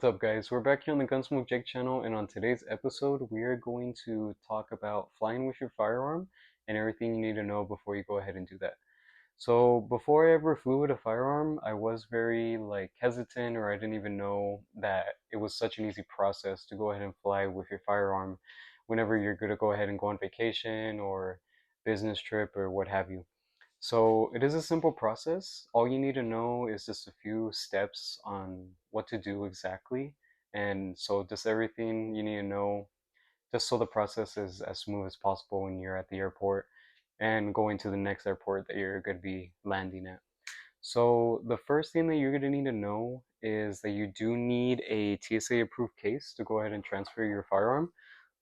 What's up, guys? We're back here on the Gunsmoke Jake channel, and on today's episode, we are going to talk about flying with your firearm and everything you need to know before you go ahead and do that. So, before I ever flew with a firearm, I was very hesitant, or I didn't even know that it was such an easy process to go ahead and fly with your firearm whenever you're going to go ahead and go on vacation or business trip or what have you. So it is a simple process. All you need to know is just a few steps on what to do exactly. And so just everything you need to know, just so the process is as smooth as possible when you're at the airport and going to the next airport that you're going to be landing at. So the first thing that you're going to need to know is that you do need a TSA approved case to go ahead and transfer your firearm.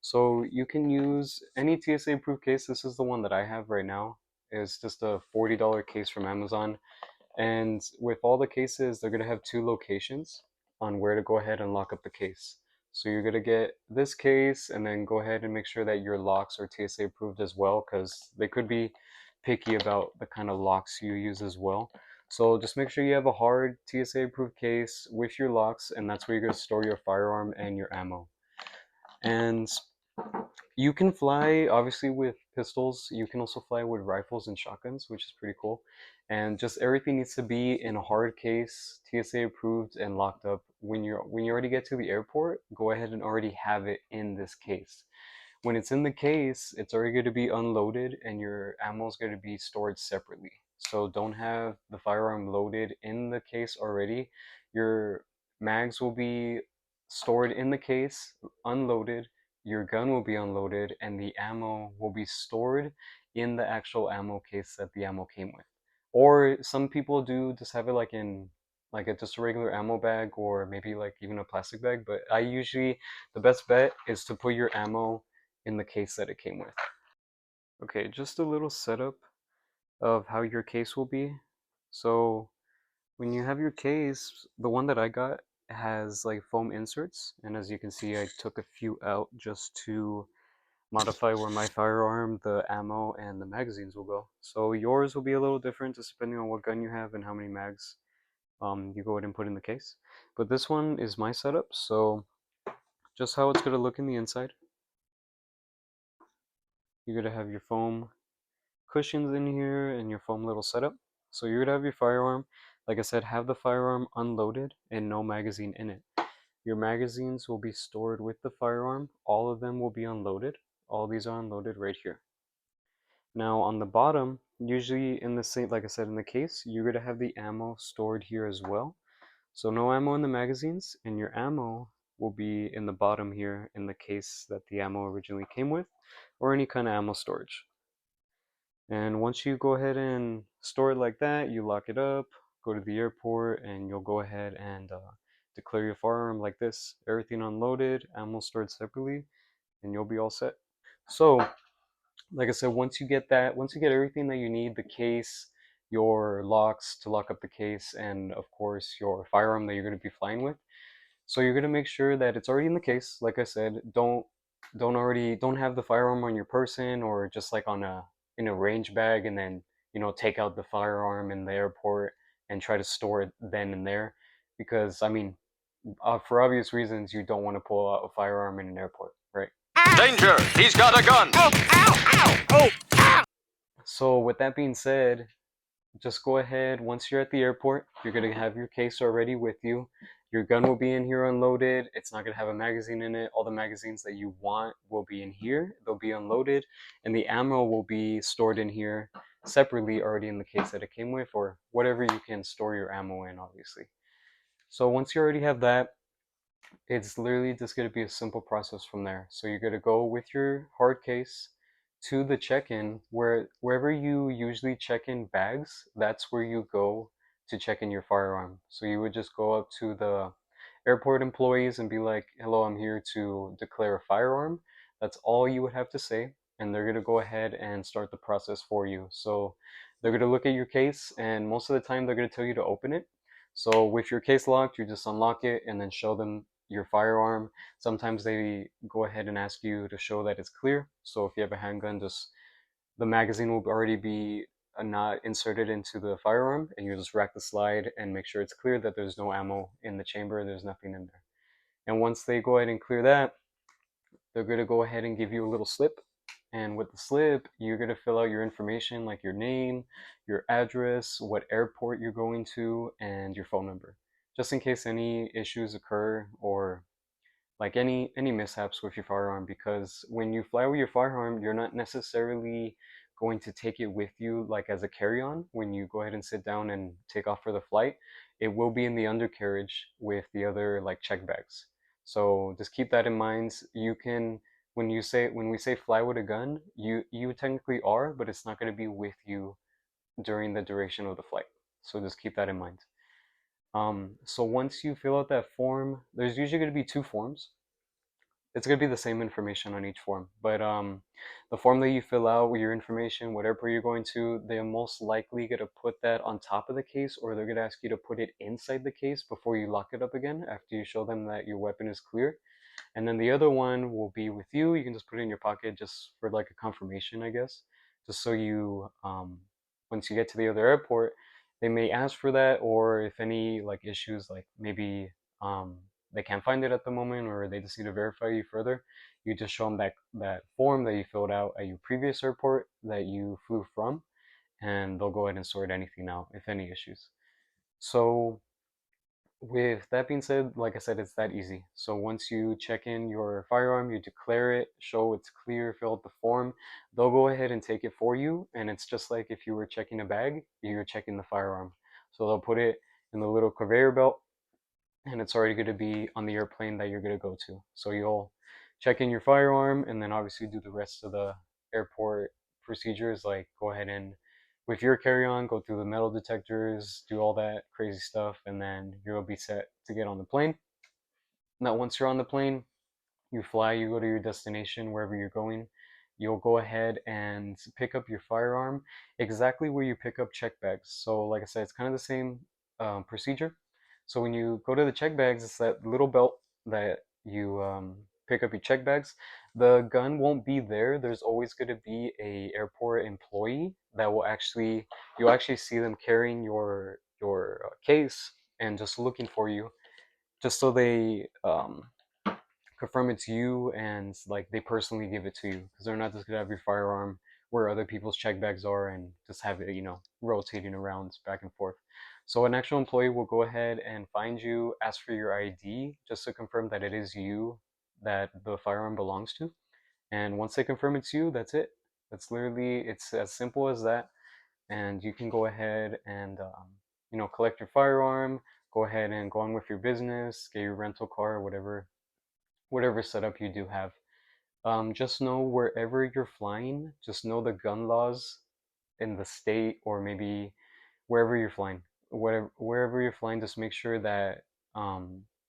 So you can use any TSA approved case. This is the one that I have right now. It's just a $40 case from Amazon. And with all the cases, they're going to have two locations on where to go ahead and lock up the case. So you're going to get this case and then go ahead and make sure that your locks are TSA approved as well, because they could be picky about the kind of locks you use as well. So just make sure you have a hard TSA approved case with your locks, and that's where you're going to store your firearm and your ammo. And you can fly obviously with pistols. You can also fly with rifles and shotguns, which is pretty cool. And just everything needs to be in a hard case, TSA approved and locked up. When you already get to the airport, go ahead and already have it in this case. When it's in the case, it's already going to be unloaded and your ammo is going to be stored separately. So don't have the firearm loaded in the case already. Your mags will be stored in the case, unloaded. Your gun will be unloaded, and the ammo will be stored in the actual ammo case that the ammo came with. Or some people do just have it like in just a regular ammo bag, or maybe like even a plastic bag. But the best bet is to put your ammo in the case that it came with. Okay, just a little setup of how your case will be. So when you have your case, the one that I got has like foam inserts, and as you can see, I took a few out just to modify where my firearm, the ammo, and the magazines will go. So yours will be a little different just depending on what gun you have and how many mags you go ahead and put in the case. But this one is my setup, so just how it's going to look in the inside. You're going to have your foam cushions in here and your foam little setup. So you're gonna have your firearm. Like I said, have the firearm unloaded and no magazine in it. Your magazines will be stored with the firearm. All of them will be unloaded. All these are unloaded right here. Now on the bottom, usually in the same, like I said, in the case, you're gonna have the ammo stored here as well. So no ammo in the magazines, and your ammo will be in the bottom here in the case that the ammo originally came with, or any kind of ammo storage. And once you go ahead and store it like that, you lock it up, go to the airport, and you'll go ahead and declare your firearm like this. Everything unloaded, ammo stored separately, and you'll be all set. So, like I said, once you get everything that you need, the case, your locks to lock up the case, and of course your firearm that you're going to be flying with. So you're going to make sure that it's already in the case. Like I said, don't have the firearm on your person or just like on a in a range bag, and then take out the firearm in the airport and try to store it then and there, because I mean, for obvious reasons, you don't want to pull out a firearm in an airport, right? Danger! He's got a gun! Oh, ow, ow, oh. So with that being said, just go ahead. Once you're at the airport, you're going to have your case already with you. Your gun will be in here unloaded. It's not going to have a magazine in it. All the magazines that you want will be in here. They'll be unloaded, and the ammo will be stored in here separately, already in the case that it came with, or whatever you can store your ammo in, obviously. So once you already have that, it's literally just going to be a simple process from there. So you're going to go with your hard case to the check-in, wherever you usually check in bags, that's where you go to check in your firearm. So you would just go up to the airport employees and be like, hello, I'm here to declare a firearm. That's all you would have to say, and they're going to go ahead and start the process for you. So they're going to look at your case, and most of the time they're going to tell you to open it. So with your case locked, you just unlock it and then show them your firearm. Sometimes they go ahead and ask you to show that it's clear. So if you have a handgun, just the magazine will already be not inserted into the firearm, and you just rack the slide and make sure it's clear that there's no ammo in the chamber, there's nothing in there. And once they go ahead and clear that, they're going to go ahead and give you a little slip. And with the slip, you're going to fill out your information like your name, your address, what airport you're going to, and your phone number, just in case any issues occur or like any mishaps with your firearm, because when you fly with your firearm, you're not necessarily going to take it with you like as a carry-on when you go ahead and sit down and take off for the flight. It will be in the undercarriage with the other like check bags. So just keep that in mind. You can when we say fly with a gun, you technically are, but it's not going to be with you during the duration of the flight. So just keep that in mind. So once you fill out that form, there's usually going to be two forms. It's going to be the same information on each form, but the form that you fill out with your information, whatever you're going to, they're most likely going to put that on top of the case, or they're going to ask you to put it inside the case before you lock it up again after you show them that your weapon is clear. And then the other one will be with you. You can just put it in your pocket just for like a confirmation, I guess, just so you once you get to the other airport, they may ask for that, or if any like issues, like maybe um, they can't find it at the moment, or they just need to verify you further, you just show them that form that you filled out at your previous airport that you flew from, and they'll go ahead and sort anything out if any issues. So with that being said, like I said, it's that easy. So once you check in your firearm, you declare it, show it's clear, fill out the form, they'll go ahead and take it for you. And it's just like if you were checking a bag, you're checking the firearm. So they'll put it in the little conveyor belt, and it's already going to be on the airplane that you're going to go to. So you'll check in your firearm and then obviously do the rest of the airport procedures, like go ahead and with your carry-on, go through the metal detectors, do all that crazy stuff, and then you'll be set to get on the plane. Now, once you're on the plane, you fly, you go to your destination, wherever you're going. You'll go ahead and pick up your firearm exactly where you pick up check bags. So, like I said, it's kind of the same procedure. So, when you go to the check bags, it's that little belt that you pick up your check bags. The gun won't be there. There's always going to be a airport employee that will actually you'll actually see them carrying your case and just looking for you, just so they confirm it's you and like they personally give it to you, because they're not just gonna have your firearm where other people's check bags are and just have it, rotating around back and forth. So an actual employee will go ahead and find you, ask for your ID just to confirm that it is you that the firearm belongs to. And once they confirm it's you, that's it. That's literally, it's as simple as that. And you can go ahead and collect your firearm, go ahead and go on with your business, get your rental car, whatever setup you do have. Just know wherever you're flying, just know the gun laws in the state, or maybe wherever you're flying. Wherever you're flying, just make sure that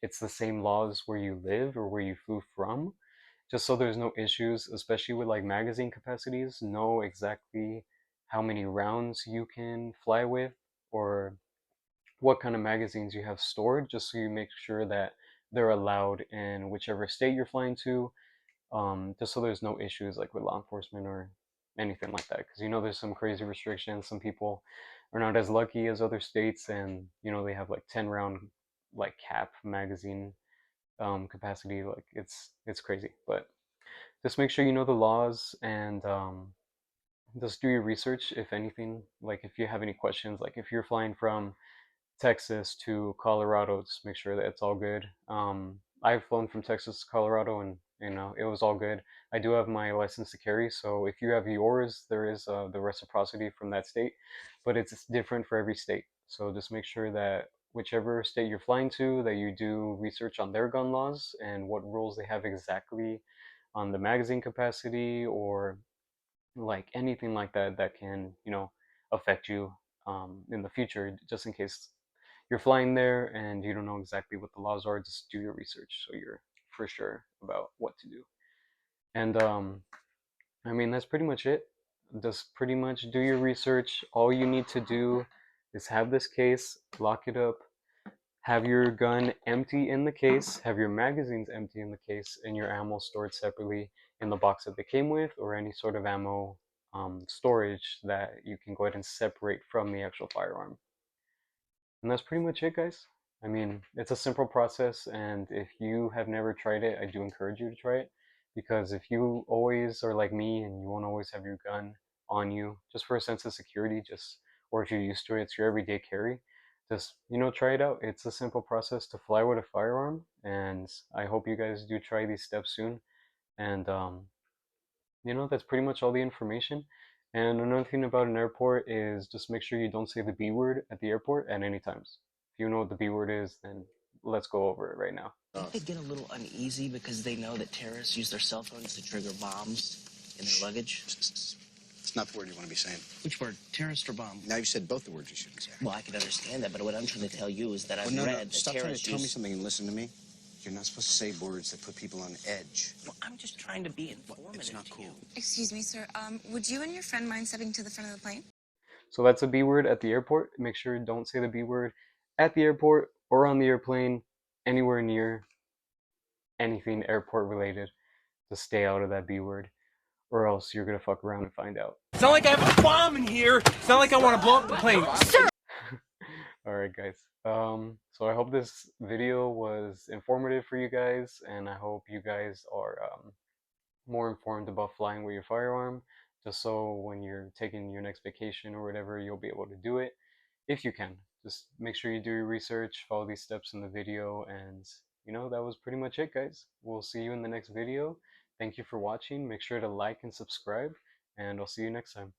it's the same laws where you live or where you flew from, just so there's no issues, especially with like magazine capacities. Know exactly how many rounds you can fly with, or what kind of magazines you have stored, just so you make sure that they're allowed in whichever state you're flying to, just so there's no issues like with law enforcement or anything like that. Because there's some crazy restrictions. Some people are not as lucky as other states, and they have like 10 round like cap magazine capacity. Like it's crazy, but just make sure you know the laws, and just do your research if anything. Like if you have any questions, like if you're flying from Texas to Colorado, just make sure that it's all good. I've flown from Texas to Colorado, and it was all good. I do have my license to carry, so if you have yours, there is the reciprocity from that state, but it's different for every state. So just make sure that whichever state you're flying to, that you do research on their gun laws and what rules they have exactly on the magazine capacity, or like anything like that that can affect you in the future, just in case you're flying there and you don't know exactly what the laws are. Just do your research so you're for sure about what to do. And I mean, that's pretty much it. Just pretty much do your research. All you need to do is have this case, lock it up, have your gun empty in the case, have your magazines empty in the case, and your ammo stored separately in the box that they came with, or any sort of ammo storage that you can go ahead and separate from the actual firearm. And that's pretty much it, guys. I mean, it's a simple process, and if you have never tried it, I do encourage you to try it. Because if you always are like me and you won't always have your gun on you, just for a sense of security, just or if you're used to it, it's your everyday carry. Just try it out. It's a simple process to fly with a firearm, and I hope you guys do try these steps soon. And that's pretty much all the information. And another thing about an airport is just make sure you don't say the B word at the airport at any times. If you know what the B word is, then let's go over it right now. They get a little uneasy because they know that terrorists use their cell phones to trigger bombs in their luggage. It's not the word you want to be saying. Which word? Terrorist or bomb? Now you said both the words you shouldn't say. Well, I can understand that, but what I'm trying to tell you is that I've no, read that Stop trying to terrorists tell me use... something and listen to me. You're not supposed to say words that put people on edge. Well, I'm just trying to be informative. It's not cool. Excuse me, sir. Would you and your friend mind stepping to the front of the plane? So that's a B word at the airport. Make sure you don't say the B word at the airport or on the airplane, anywhere near anything airport related. Just stay out of that B word, or else you're gonna fuck around and find out. It's not like I have a bomb in here. It's not like I want to blow up the plane. Alright guys, so I hope this video was informative for you guys, and I hope you guys are more informed about flying with your firearm, just so when you're taking your next vacation or whatever, you'll be able to do it if you can. Just make sure you do your research, follow these steps in the video, and that was pretty much it, guys. We'll see you in the next video. Thank you for watching. Make sure to like and subscribe, and I'll see you next time.